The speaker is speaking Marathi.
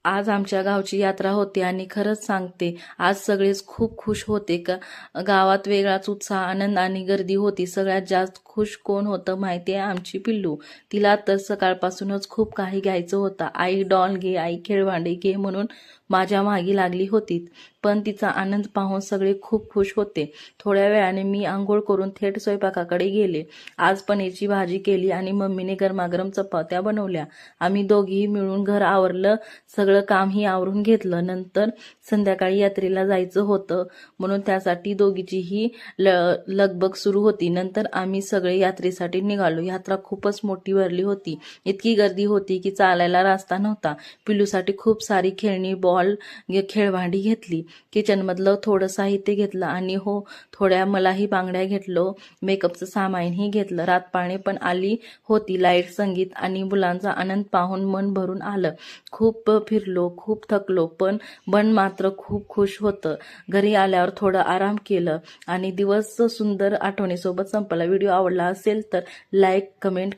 आज आमच्या गावची यात्रा होती आणि खरंच सांगते, आज सगळेच खूप खुश होते. का गावात वेगळाच उत्साह, आनंद आणि गर्दी होती. सगळ्यात जास्त खुश कोण होतं माहिती आहे? आमची पिल्लू. तिला तर सकाळपासूनच खूप काही घ्यायचं होतं. आई डॉल घे, आई खेळभांडे घे म्हणून माझ्या मागे लागली होती. पण तिचा आनंद पाहून सगळे खूप खुश होते. थोड्या वेळाने मी आंघोळ करून थेट स्वयंपाकाकडे गेले. आज पनीरची भाजी केली आणि मम्मीने गरमागरम चपात्या बनवल्या. आम्ही दोघीही मिळून घर आवरलं, सगळं कामही आवरून घेतलं. नंतर संध्याकाळी यात्रेला जायचं होतं म्हणून त्यासाठी दोघीचीही लगबग सुरू होती. नंतर आम्ही सगळे यात्रेसाठी निघालो. यात्रा खूपच मोठी भरली होती. इतकी गर्दी होती की चालायला रस्ता नव्हता. पिल्लूसाठी खूप सारी खेळणी, बॉल, खेळभांडी घेतली. किचनमधलं थोडं साहित्य घेतलं आणि हो, थोड्या मलाही बांगड्या घेतलो. मेकअपचं सामानही घेतलं. रातपाळणे पण आली होती. लाईट, संगीत आणि मुलांचा आनंद पाहून मन भरून आलं. खूप फिरलो, खूप थकलो, पण मन मात्र खूप खुश होतं. घरी आल्यावर थोडं आराम केलं आणि दिवस सुंदर आठवणीसोबत संपला. व्हिडिओ आवडला असेल तर लाईक, कमेंट